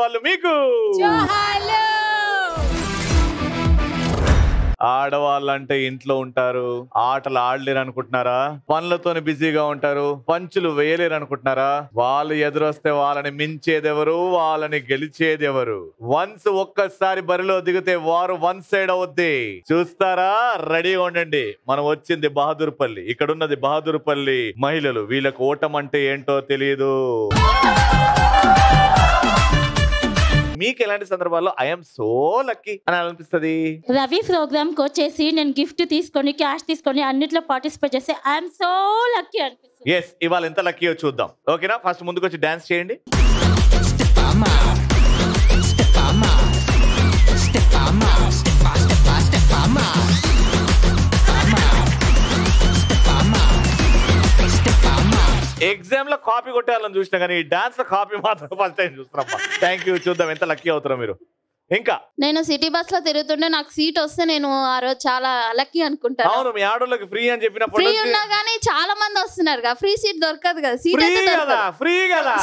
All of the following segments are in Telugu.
ఆడవాళ్ళు మీకు ఆడవాళ్ళంటే ఇంట్లో ఉంటారు, ఆటలు ఆడలేరు అనుకుంటున్నారా? పనులతోనే బిజీగా ఉంటారు, పంచులు వేయలేరు అనుకుంటున్నారా? వాళ్ళు ఎదురొస్తే వాళ్ళని మించేదెవరు, వాళ్ళని గెలిచేదెవరు? ఒక్కసారి బరిలో దిగితే వారు వన్ సైడ్ అవుద్ది. చూస్తారా? రెడీగా ఉండండి. మనం వచ్చింది బహదూర్పల్లి. ఇక్కడ ఉన్నది బహదూర్పల్లి మహిళలు. వీళ్ళకు ఓటం అంటే ఏంటో తెలియదు. మీకు ఎలాంటి సందర్భాల్లో ఐఎమ్ సో లక్కీ అని అనిపిస్తుంది? రవి ప్రోగ్రామ్ కి వచ్చేసి నేను గిఫ్ట్ తీసుకొని క్యాష్ తీసుకొని అన్నిట్లో పార్టిసిపేట్ చేస్తే ఐఎమ్ సో లక్కీ అనిపిస్తుంది. ఎస్, ఇవాళ ఎంత లక్కీ చూద్దాం. ఓకేనా? ఫస్ట్ ముందుకు వచ్చి డాన్స్ చేయండి. ఎగ్జామ్ లో కాపీ కొట్టేయాలని చూసినా కానీ డాన్స్ లో కాపీ మాత్రం ఫస్ట్ టైం చూస్తున్నాం. Thank you. చూద్దాం ఎంత లక్కీ అవుతారో మీరు. ఇంకా నేను సిటీ బస్ లో తిరుగుతుంటే నాకు సీట్ వస్తే నేను ఆ రోజు చాలా లక్కీ అనుకుంటాను. అవును, మీ ఆడోళ్ళకి ఫ్రీ అని చెప్పినప్పుడు ఫ్రీ ఉన్నా గానీ చాలా మంది వస్తున్నారు కదా, ఫ్రీ సీట్ దొరకదు కదా. సీట్ ఫ్రీ కదా,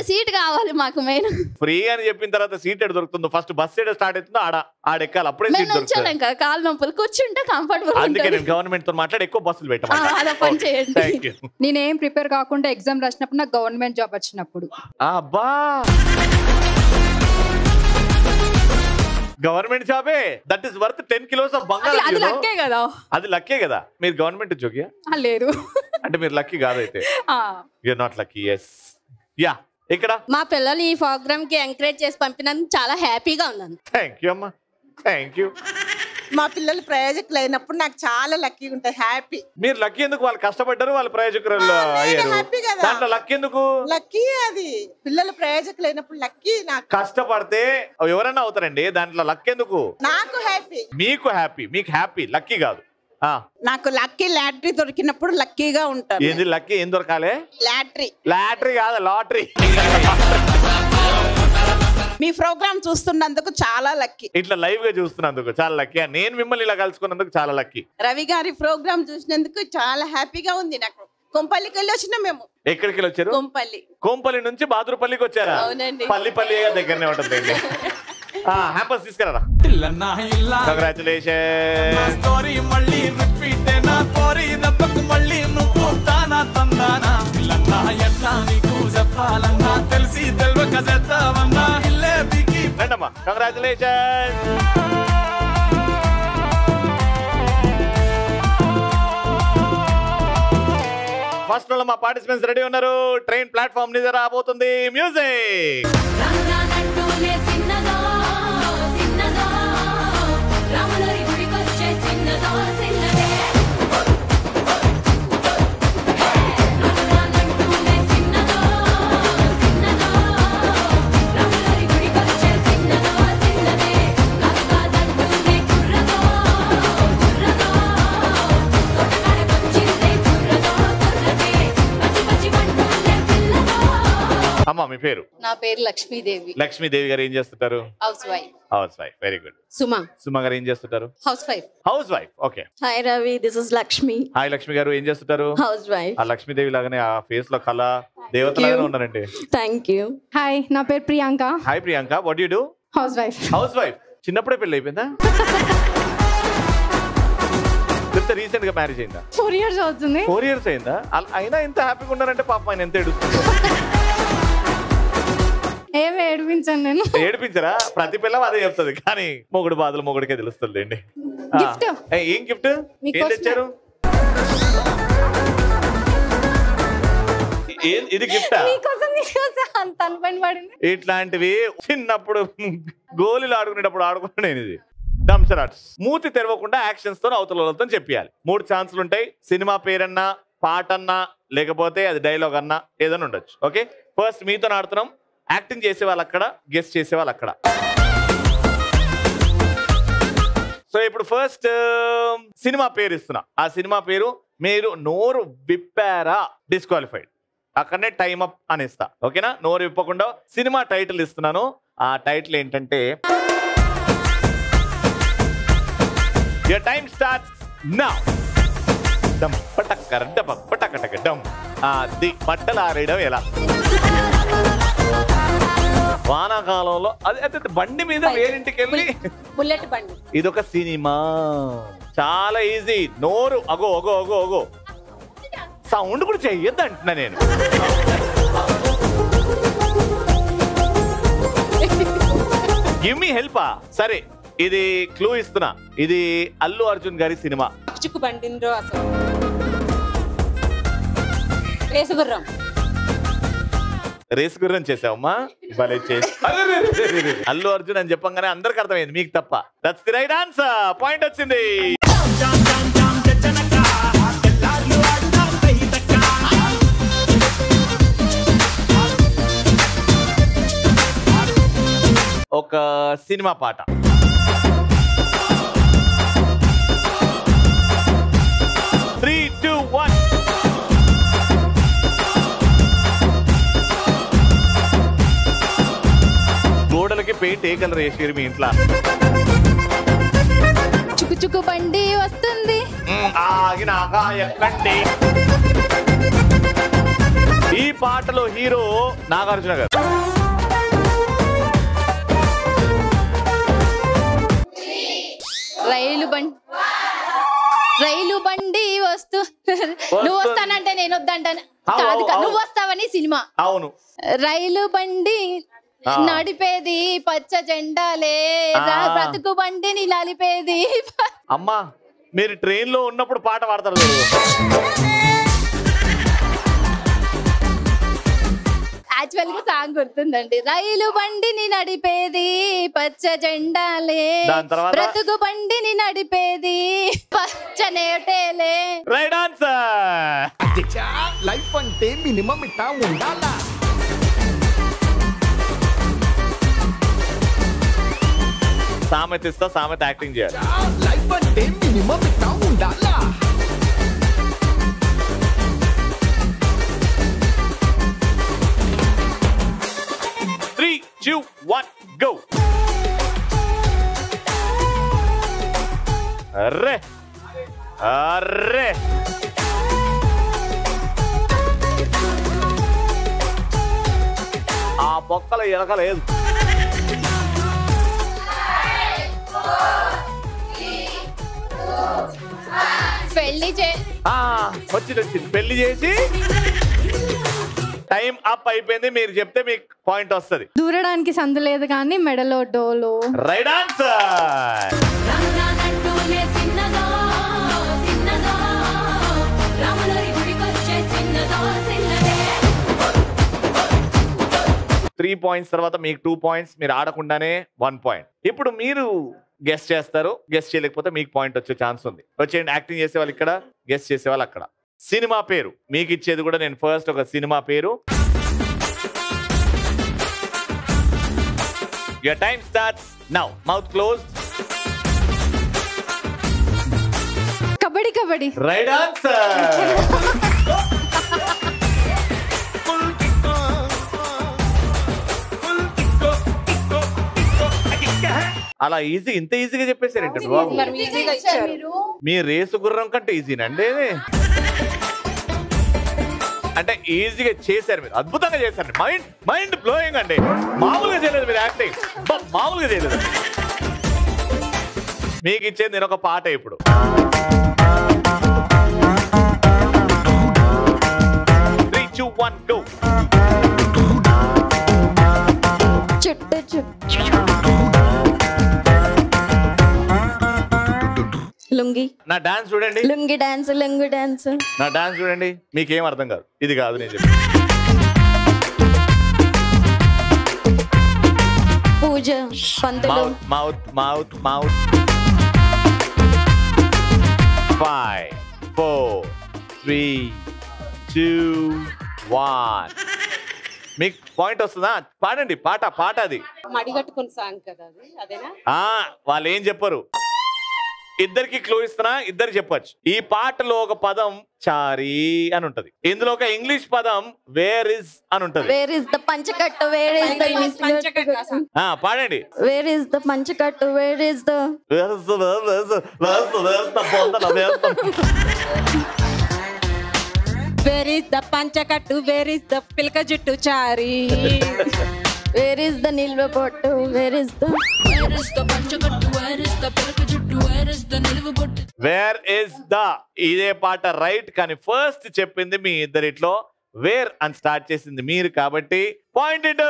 సీట్ కావాలి మాకు మెయిన్. ఫ్రీ అని చెప్పిన తర్వాత సీట్ ఎక్కడ దొరుకుతుందో ఫస్ట్ బస్ ఎక్కడ స్టార్ట్ అవుతుందో ఆడెక్కాలి, అప్పుడే సీట్ దొరుకుతుంది. ఇంకా కాలు నొప్పులు కూర్చుంటే కంఫర్టబుల్. అందుకే నేను గవర్నమెంట్ తో మాట్లాడి ఎక్కువ బస్సులు పెట్టాను. నేనేం ప్రిపేర్ కాకుండా ఎగ్జామ్ రాసినప్పుడు నాకు గవర్నమెంట్ జాబ్ వచ్చినప్పుడు అబ్బా, గవర్నమెంట్ జాబే that is worth 10 kilos of బంగారం. అది లక్కే కదా. అది లక్కే కదా. మీరు గవర్నమెంట్ ఉద్యోగియా? లేదు. అంటే మీరు లక్కీ కాదైతే. You are not lucky. Yes. Ya. ఇక్కడ మా పిల్లలు ఈ ప్రోగ్రామ్ కి ఎంకరేజ్ చేసి పంపినందుకు చాలా హ్యాపీగా ఉన్నాను. థ్యాంక్ యూ అమ్మా, థ్యాంక్ యూ. మా పిల్లలు ప్రయోజకులు అయినప్పుడు నాకు చాలా లక్కీగా ఉంటుంది, హ్యాపీ. మీరు లక్కీ ఎందుకు? వాళ్ళు కష్టపడ్డారు, వాళ్ళు ప్రయోజకులు అయ్యారు. దాంట్లో లక్కీ ఎందుకు? లక్కీ అది పిల్లలు ప్రయోజకులు అయినప్పుడు లక్కీ. నాకు కష్టపడితే ఎవరైనా అవుతారండి, దాంట్లో లక్కీ ఎందుకు? నాకు హ్యాపీ, మీకు హ్యాపీ. మీకు హ్యాపీ, లక్కీ కాదు. నాకు లక్కీ లాటరీ దొరికినప్పుడు లక్కీగా ఉంటాను. ఏంది లక్కీ? ఏం దొరకాలి? లాటరీ కాదు, లాటరీ. మీ ప్రోగ్రామ్ చూస్తున్నందుకు చాలా లక్కీ. ఇట్లా లైవ్ గా చూస్తున్నందుకు చాలా లక్కీ. నేను మిమ్మల్ని ఇలా కలుసుకున్నందుకు చాలా లక్కీ. రవి గారి ప్రోగ్రామ్ చూసినందుకు చాలా హ్యాపీగా ఉంది నాకు. కొంపల్లికి వెళ్ళి వచ్చినాం మేము. ఎక్కడికి వెళ్ళి వచ్చారు? కోంపల్లి నుంచి బహదూర్పల్లికి వచ్చారా? పల్లి దగ్గరనే ఉంటుంది. హ్యాంపర్స్ తీసుకురా. కంగ్రాచులేషన్. రండమ్మా, కంగ్రాచులేషన్. ఫస్ట్ లో మా పార్టిసిపెంట్స్ రెడీ ఉన్నారు. ట్రైన్ ప్లాట్ఫామ్ మీద రాబోతుంది. మ్యూజిక్. అమ్మా, మీ పేరు? నా పేరు లక్ష్మీదేవి. లక్ష్మీదేవి గారు ఏం చేస్తుంటారు? Housewife. Housewife, very good. Suma garu ఏం చేస్తుంటారు? Housewife. Housewife, okay. Hi Ravi, this is Lakshmi. Hi Lakshmi garu, ఏం చేస్తుంటారు? Housewife. ఆ లక్ష్మీదేవి లాగానే ఆ ఫేస్ లో కళ దేవత లాగానే ఉన్నారండి. Thank you. హాయ్, నా పేరు Priyanka. Hi Priyanka, what you do? House wife. House wife. చిన్నప్పుడే పెళ్లి అయిపోయిందా? రీసెంట్ గా మ్యారేజ్ అయిందా? 4 years అవుతుంది. 4 years అయిందా? అయినా ఎంత హ్యాపీగా ఉన్నారంటే పాపం ఆయన ఎంత ఏడుస్తుందో. ఏమి ఏడిపించాను నేను. ఏడిపించరా? ప్రతి పిల్ల అదే చెప్తుంది, కానీ మొగుడు బాధలు మొగుడికే తెలుస్తుంది అండి. ఏం గిఫ్ట్? ఏం తెచ్చారు? ఇది గిఫ్టా? ఇట్లాంటివి చిన్నప్పుడు గోళీలు ఆడుకునేటప్పుడు ఆడుకున్నా నేను. ఇది డంసరాట్స్. మూతి తెరవకుండా యాక్షన్స్ తో అవతలతో చెప్పాలి. 3 ఛాన్సులు ఉంటాయి. సినిమా పేరన్నా, పాటన్నా, లేకపోతే అది డైలాగ్ అన్నా ఏదైనా ఉండొచ్చు. ఓకే, ఫస్ట్ మీతో ఆడుతున్నాం. యాక్టింగ్ చేసే వాళ్ళు అక్కడ, గెస్ట్ చేసే వాళ్ళు అక్కడ. సో ఇప్పుడు ఫస్ట్ సినిమా పేరు ఇస్తున్నా. ఆ సినిమా పేరు మీరు నోరు విప్పారా డిస్క్వాలిఫైడ్. అక్కడనే టైం అప్ అని ఇస్తా. ఓకేనా? నోరు విప్పకుండా సినిమా టైటిల్ ఇస్తున్నాను. ఆ టైటిల్ ఏంటంటే Your time starts now. Dum patakar dum patakataka dum. The బట్టలు ఆరేయడం ఎలా? వానాకాలంలో అదే బండి మీద వేరింటికి వెళ్ళి బుల్లెట్ బండి. ఇదొక సినిమా. చాలా ఈజీ. నోరు అగో అగో అగో అగో సౌండ్ కూడా చెయ్యొద్దు అంటున్నా నేను. గివ్ మీ హెల్పా. సరే ఇది క్లూ ఇస్తున్నా. ఇది అల్లు అర్జున్ గారి సినిమా. చిక్కు బండిలో అసలు రేసుగుర్రం. రేస్ గుర్రం చేసావమ్మా, భలే చేసి. అల్లు అర్జున్ అని చెప్పంగానే అందరికి అర్థమైంది, మీకు తప్ప. That's the right answer. Point వచ్చింది. ఒక సినిమా పాట. Three two one. గోడలకి పెయింట్ ఏ కలర్ వేసారు మీ ఇంట్లో? చుక్కు చుక్కు బండి వస్తుంది. ఆగినాక ఎక్కండి. ఈ పాటలో హీరో నాగార్జున గారు. రైలు బండి వస్తూ నువ్వు వస్తానంటే నేను వద్దంటాను. కాదు నువ్వు వస్తావని సినిమా. అవును. రైలు బండి నడిపేది పచ్చ జెండాలే, బ్రతుకు బండిని నలిపేది. అమ్మా మీరు ట్రైన్ లో ఉన్నప్పుడు పాట పాడతారు. యాక్చువల్ గా సాంగ్ గుర్తుందండి. రైలు బండిని నడిపేది పచ్చ జెండాలే, బ్రతుకు బండిని నడిపేది పచ్చ నేటేలే. Right answer. లైఫ్ అంటే మినిమం ఇట్టా ఉండాలా. సామెత ఇస్తా, సామెత యాక్టింగ్ చేయాలి. లైఫ్ అంటే మినిమం ఇట్టా ఉండాలా. 3, 2, 1, go. Array array. ఆ పొక్కల ఎలక లేదు. వచ్చింది పెళ్లి చేసి టైం అప్ అయిపోయింది. మీరు చెప్తే మీకు పాయింట్ వస్తుంది. దూరడానికి సందు లేదు కానీ మెడలో డోలు. Right answer. 3 పాయింట్స్ తర్వాత మీకు 2 పాయింట్స్. మీరు ఆడకుండానే 1 పాయింట్. ఇప్పుడు మీరు గెస్ చేస్తారు. గెస్ చేయలేకపోతే మీకు పాయింట్ వచ్చే ఛాన్స్ ఉంది. వచ్చేయండి. యాక్టింగ్ చేసే వాళ్ళు ఇక్కడ, గెస్ చేసే వాళ్ళు అక్కడ. సినిమా పేరు మీకు ఇచ్చేది కూడా నేను ఫస్ట్ ఒక సినిమా పేరు. Your time starts now. Mouth closed. Kabaddi kabaddi. Right answer. అలా ఈజీ, ఇంత ఈజీగా చెప్పేశారంటే బాబు. మీ రేసు గుర్రం కంటే ఈజీనండి. అంటే ఈజీగా చేశారు మీరు, అద్భుతంగా చేశారు. మైండ్ బ్లోయింగ్ అండి. మామూలుగా చేయలేదు మీరు యాక్టింగ్, మామూలుగా చేయలేదు. మీకు ఇచ్చేది నేను ఒక పాట ఇప్పుడు. Three, 2, 1, go. లుంగి. నా డాన్స్ చూడండి. Lungi dance, lungi dance. నా డాన్స్ చూడండి. మీకేం అర్థం కాదు. ఇది కాదు నేను చెప్పి. పూజ, పంతులు. Mouth mouth mouth. 5, 4, 3, 2, 1. మీకు పాయింట్ వస్తుందా? పాడండి పాట. పాట అది మడిగట్టుకుని సాంగ్ కదా అది, అదేనా? వాళ్ళు ఏం చెప్పరు. ఇద్దరికి క్లూ ఇస్తున్నా, ఇద్దరు చెప్పొచ్చు. ఈ పాటలో ఒక పదం చారీ అని ఉంటది. ఇందులో ఒక ఇంగ్లీష్ పదం వేర్ ఇస్ అని ఉంటది. వేర్ ఇస్ ద పంచకట్టు, వేర్ ఇస్ ద పాడండి. వేర్ ఇస్ ద పంచకట్టు, where is the where is the పంచకట్టు, వేర్ ఇస్ ద పిలక జుట్టు చారీ. వేర్ ఇస్ ద నిల్వ పొట్టు where is the where is the ఇదే పాట రైట్. కానీ ఫస్ట్ చెప్పింది మీ ఇద్దరిట్లో వేర్ అని స్టార్ట్ చేసింది మీరు కాబట్టి పాయింట్ ఇటు.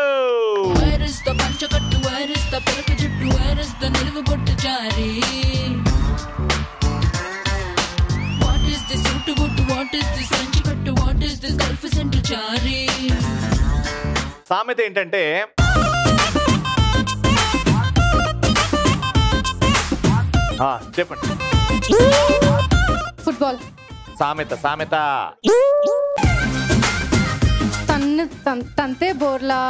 సామెత ఏంటంటే చెప్పండి. ఫుట్బాల్. సామెత సామెత తంతే బోర్లా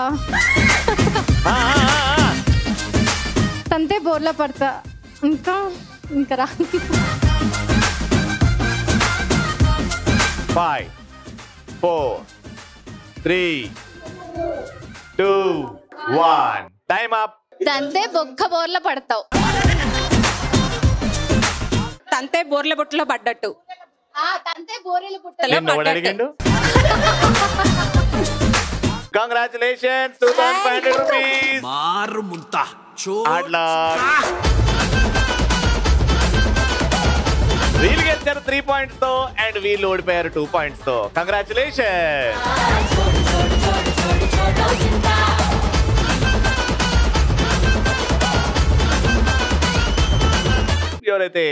తంతే బోర్లా పడతా. ఇంకా ఇంకా రా. 5 4 3 2 1 టైమ్ అప్. తంతే బొక్క బోర్లా పడతావు. తంతే బోర్ల బుట్టలో పడ్డట్టు. తంతే బోర్ల బుట్టలో అడిగిండు. Congratulations 2500 rupees. మారు ముంత అట్లా వీళ్ళు గెలిచారు 3 పాయింట్స్ తో అండ్ వీళ్ళు ఓడిపోయారు 2 పాయింట్స్ తో. కంగ్రాచులేషన్. ఎవరైతే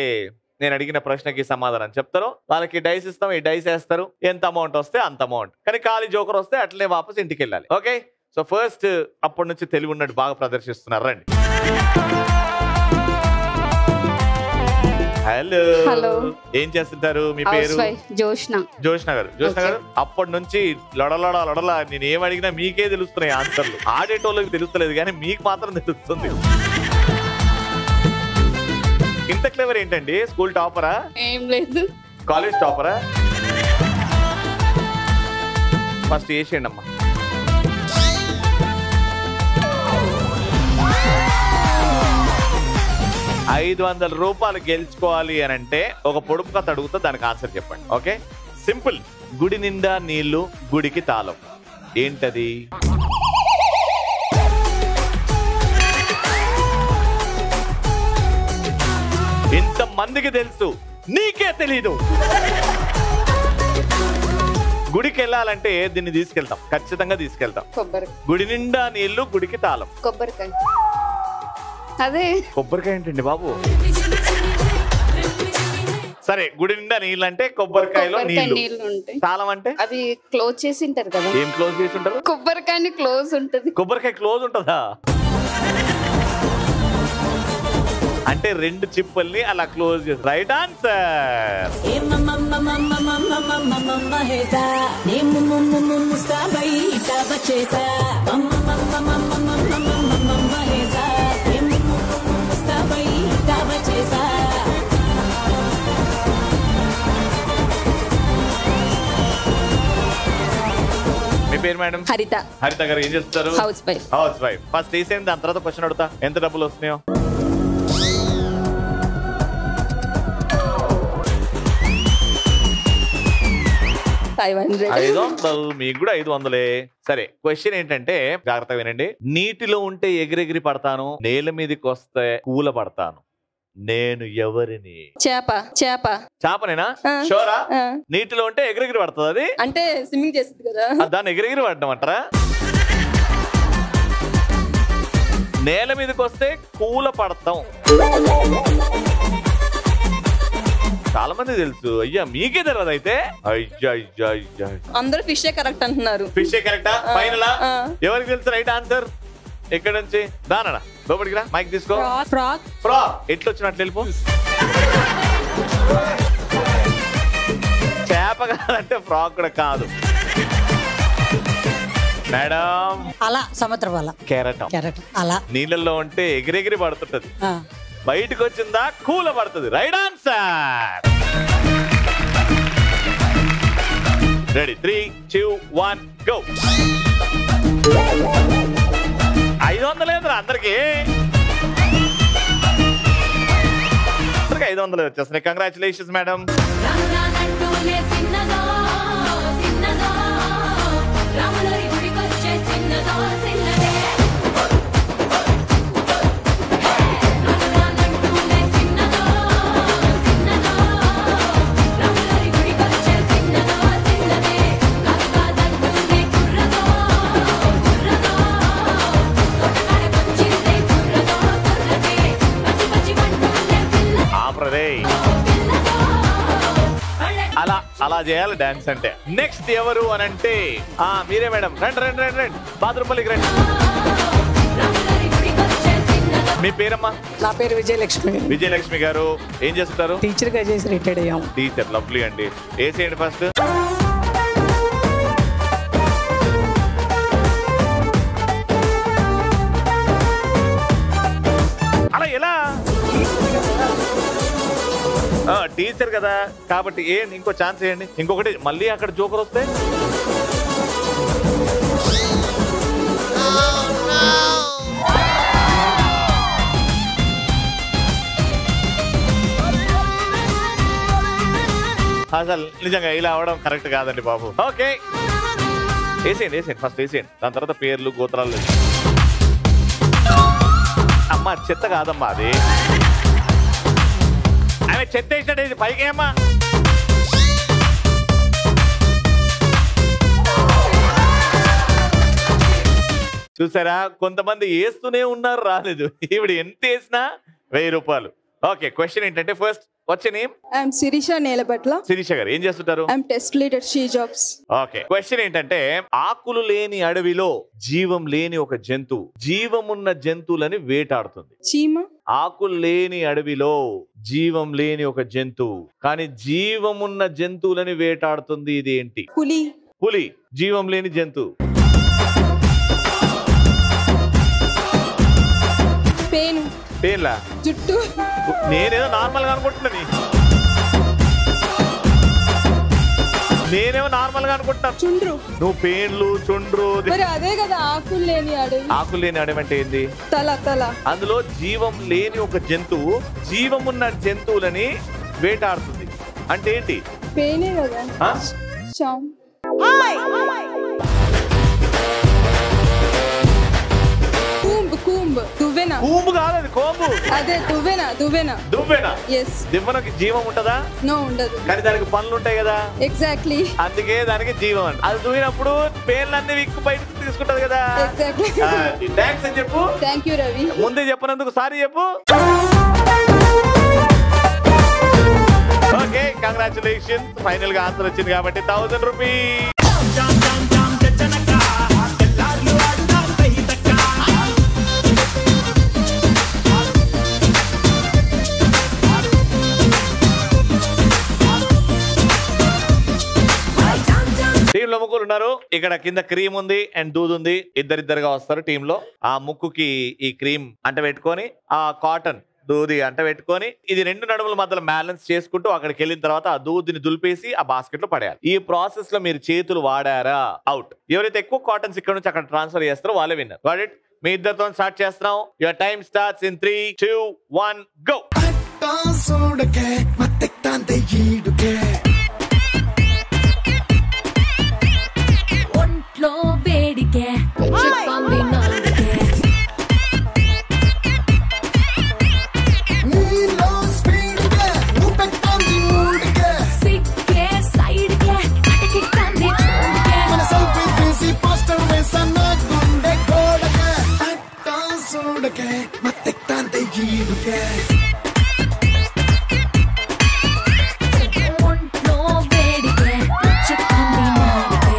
నేను అడిగిన ప్రశ్నకి సమాధానం చెప్తారో వాళ్ళకి డైస్ ఇస్తాం. ఈ డైస్ వేస్తారు, ఎంత అమౌంట్ వస్తే అంత అమౌంట్. కానీ ఖాళీ జోకర్ వస్తే అట్లే వాపస్ ఇంటికి వెళ్ళాలి. ఓకే, సో ఫస్ట్ అప్పటి నుంచి తెలివి ఉన్నట్టు బాగా ప్రదర్శిస్తున్నారు. రండి. హలో హలో, ఏం చేస్తుంటారు? మీ పేరు? జోష్న. జోష్న గారు. జోష్న గారు అప్పటి నుంచి లొడలా నేను ఏం అడిగినా మీకే తెలుస్తున్నాయి ఆన్సర్లు. ఆడేటోళ్ళకి తెలుస్తలేదు కానీ మీకు మాత్రం తెలుస్తుంది. ఇంత క్లెవర్ ఏంటండి? స్కూల్ టాపరా? ఏం లేదు. కాలేజ్ టాపరా? ఫస్ట్ చేసేయండి అమ్మా. ₹500 గెలుచుకోవాలి అని అంటే ఒక పొడుపు కథ అడుగుతా, దానికి ఆన్సర్ చెప్పండి. Okay, simple. గుడి నిండా నీళ్లు, గుడికి తాళం. ఏంటది? ఇంతమందికి తెలుసు, నీకే తెలీదు. గుడికి వెళ్ళాలంటే దీన్ని తీసుకెళ్తాం, ఖచ్చితంగా తీసుకెళ్తాం. గుడి నిండా నీళ్లు, గుడికి తాళం. కొబ్బరికాయ. అదే కొబ్బరికాయ ఏంటండి బాబు? సరే, గుడి నిండా నీళ్ళు అంటే కొబ్బరికాయలో నీళ్లు. తాళం అంటే అది క్లోజ్ చేసి ఉంటారు కదా. ఏం క్లోజ్ చేసి ఉంటారు? కొబ్బరికాయ క్లోజ్ ఉంటది. కొబ్బరికాయ క్లోజ్ ఉంటుందా? అంటే 2 చిప్పల్ని అలా క్లోజ్ చేసి. Right answer. మీ పేరు మేడం? హరిత. హరిత గారు ఏం చేస్తారు? House wife. House wife. First తీసేయండి, దాని తర్వాత క్వశ్చన్ అడుగుతా. ఎంత డబ్బులు వస్తున్నాయో? 500. మీకు కూడా 500. సరే, క్వశ్చన్ ఏంటంటే జాగ్రత్తగా వినండి. నీటిలో ఉంటే ఎగిరెగిరి పడతాను, నేల మీదకి వస్తే కూల పడతాను. నేను ఎవరిని? చేప. చేప. చేపనేనా? షోరా? నీటిలో ఉంటే ఎగిరెగిరి పడుతుంది. అది అంటే స్విమ్మింగ్ చేస్తుంది కదా, దాన్ని ఎగిరెగిరి పడడం అంటారా? నేల మీదకి వస్తే కూల పడతాం. చాలా మంది తెలుసు. అయ్యా, మీకే తెలియదు అయితే? అయ్యా అయ్యా అయ్యా, అందరూ ఫిషే కరెక్ట్ అంటున్నారు. ఫిషే కరెక్టా? ఫైనలా? ఎవరికి తెలుసు రైట్ ఆన్సర్? ఎక్కడ నుంచి? దానడా లోపలికి రా, మైక్ తీసుకో. ఫ్రాక్. ఫ్రాక్. ఎట్లా వచ్చినట్లు వెళ్ళిపో. చేప కాదంటే ఫ్రాక్ కూడా కాదు మేడం. అలా సముద్రం వల్ల కెరటం. అలా నీళ్ళల్లో ఉంటే ఎగిరెగిరి పడుతుంటది, బయటకు వచ్చిందా కూల పడుతుంది. Right answer. రెడీ? 3 2 1 గో. 500 లేదురా అందరికి. 500 వచ్చేస్తున్నాయి. Congratulations madam. సూపర్ రే. అలా చేయాలి డాన్స్ అంటే. నెక్స్ట్ ఎవరు అని అంటే మీరే మేడం. రండి రండి రండి రండి బాత్రూంపల్లికి రండి. మీ పేరమ్మా? నా పేరు విజయలక్ష్మి. విజయలక్ష్మి గారు ఏం చేస్తుంటారు? టీచర్ గా చేసి రిటైర్డ్ అయ్యాము. టీచర్, లవ్లీ అండి. వేసేయండి ఫస్ట్. అలా ఎలా? టీచర్ కదా కాబట్టి ఇంకో ఛాన్స్ వేయండి. ఇంకొకటి మళ్ళీ అక్కడ జోకర్ వస్తే అసలు నిజంగా ఇలా అవడం కరెక్ట్ కాదండి బాబు. ఓకే వేసేయండి ఫస్ట్ వేసేయండి. దాని తర్వాత పేర్లు గోత్రాలు. అమ్మా చెత్త కాదమ్మా అది. ఆమె చెత్త వేసినట్టు పైకి ఏమ్మా. చూసారా కొంతమంది వేస్తూనే ఉన్నారు రాలేదు. ఈవిడ ఎంత వేసినా 1000 రూపాయలు. ఓకే క్వశ్చన్ ఏంటంటే ఫస్ట్ వచ్చే నేమ్? ఐఎమ్ శిరీష నేలపట్ల. శిరీష గారు ఏం చేస్తుంటారు? I'm test leader she jobs. Okay question ఏంటంటే ఆకులు లేని అడవిలో జీవం లేని ఒక జంతువు జీవమున్న జంతువులని వేటాడుతుంది. చీమ. ఆకులు లేని అడవిలో జీవం లేని ఒక జంతువు కానీ జీవమున్న జంతువులని వేటాడుతుంది. ఇది ఏంటి? పులి. పులి జీవం లేని జంతువు. పేను. పేన్లా? జుట్టు. నేనేదో నార్మల్ గా అనుకుంటున్నాను. నేనేమో నార్మల్ గా అనుకుంటున్నాను. చుండ్రు. నువ్వు పేన్లు చుండ్రు. మరి అదే కదా ఆకులు లేని అడవి. ఆకులు లేని అడవి అంటే ఏంది? తల. అందులో జీవం లేని ఒక జంతువు జీవమున్న జంతువులని వేటాడుతుంది అంటే ఏంటి? పేనే కదా. కూంబ్. దువ్వెన. కూంబు కాదు కోంబు. అదే దువ్వెన. ఎస్. దివ్వనకి జీవం ఉంటదా? నో ఉండదు. కానీ దానికి పనులు ఉంటాయి కదా. ఎగ్జాక్ట్లీ. అందుకే దానికి జీవం అంట. అది దువ్వినప్పుడు పేర్లన్నీ విక్కు బయటకు తీసుకుంటది కదా. ఎగ్జాక్ట్లీ. థాంక్స్ అని చెప్పు. Thank you Ravi. ముందే చెప్పినందుకు సారీ చెప్పు. Okay congratulations. ఫైనల్ గా ఆన్సర్ వచ్చింది కాబట్టి 1000 రూపీస్. టీమ్ లో ముగ్గురు ఉన్నారు. ఇక్కడ కింద క్రీమ్ ఉంది అండ్ దూద్ ఉంది. ఇద్దరిద్దరుగా వస్తారు టీమ్ లో. ఆ ముక్కుకి ఈ క్రీమ్ అంట పెట్టుకొని ఆ కాటన్ దూది అంట పెట్టుకొని ఇది 2 నడుముల మధ్యలో బ్యాలెన్స్ చేసుకుంటూ అక్కడికి వెళ్ళిన తర్వాత ఆ దూదిని దులిపేసి ఆ బాస్కెట్ లో పడేయాలి. ఈ ప్రాసెస్ లో మీరు చేతులు వాడారా అవుట్. ఎవరైతే ఎక్కువ కాటన్స్ ఇక్కడ నుంచి అక్కడ ట్రాన్స్ఫర్ చేస్తారో వాళ్ళే విన్నర్. What it. మీ ఇద్దరితో స్టార్ట్ చేస్తున్నాం. Your time starts in 3, 2, 1 go. ఒంట్లో వేడికే చెప్పండి నాలుగే నీలో స్పీడ్ కే ఊపెట్టండి మూడ్కే సిక్కే సైడ్ కే అటకి కంది చూడకే మన సెల్ఫీ తీసి పోస్టర్ వేసన్న గుండె కోడకే అట్టా చూడకే మత్తెక్తాంతే ఈడుకే ఒంట్లో వేడికే చెప్పండి నాలుగే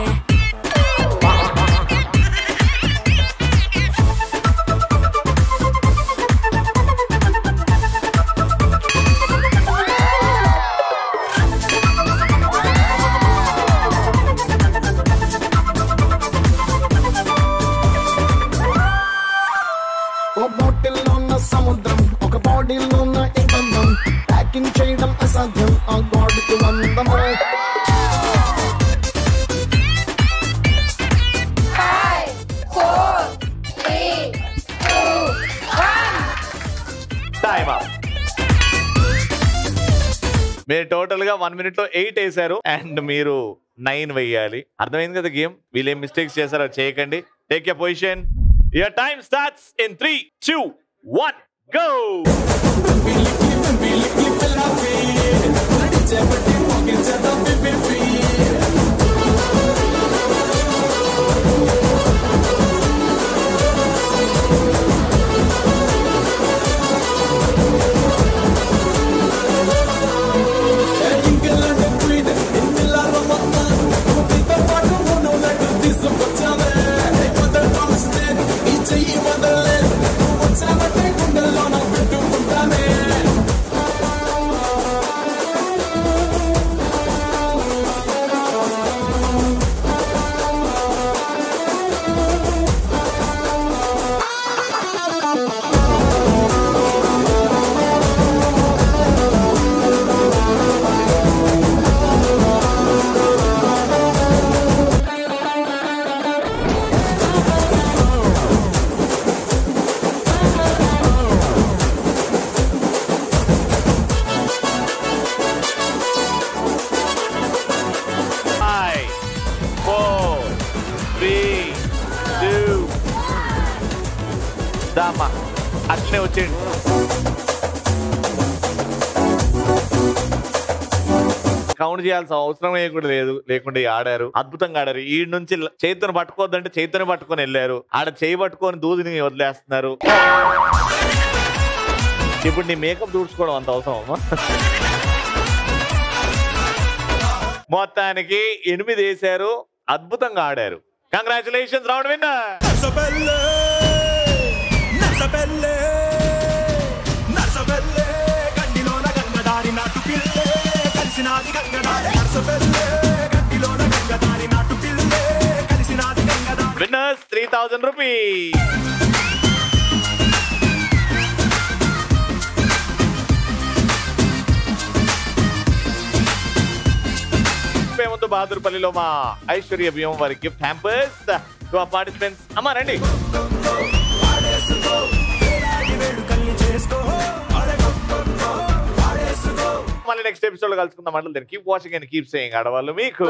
ఓ బాటిల్లో ఉన్న సముద్రం ఒక బాడీలో ఉన్న ఇంధనం ప్యాకింగ్ చేయడం అసాధ్యం ఆ గాడ్కి వందనం. 5, 4, 3, 2, 1. Time up. మీరు టోటల్ గా 1 minute లో 8 వేసారు అండ్ మీరు 9 వేయాలి. అర్థమైంది కదా గేమ్. వీళ్ళేం మిస్టేక్స్ చేశారో చేయకండి. Take your position. Your time starts in 3, 2, 1 go. Count చేయాల్సిన అవసరం కూడా లేకుండా ఆడారు, అద్భుతంగా ఆడారు. ఈ నుంచి చేతిని పట్టుకోవద్దంటే చేతిని పట్టుకొని వెళ్ళారు, ఆడ చేయి పట్టుకొని దూదిని వదిలేస్తున్నారు. ఇప్పుడు నీ మేకప్ దూడ్చుకోవడం అంత అవసరమా? మొత్తానికి 8 వేశారు, అద్భుతంగా ఆడారు. Congratulations round winner. Winners 3000 rupees. ముందు బహదూర్పల్లిలో మా ఐశ్వర్య బియ్యం వారి గిఫ్ట్ హ్యాంపర్స్ టు పార్టిసిపెంట్స్. అమ్మా రండి. మళ్ళీ నెక్స్ట్ ఎపిసోడ్ లో కలుసుకుందాం. అంటే keep watching and keep saying ఆడవాళ్ళు మీకు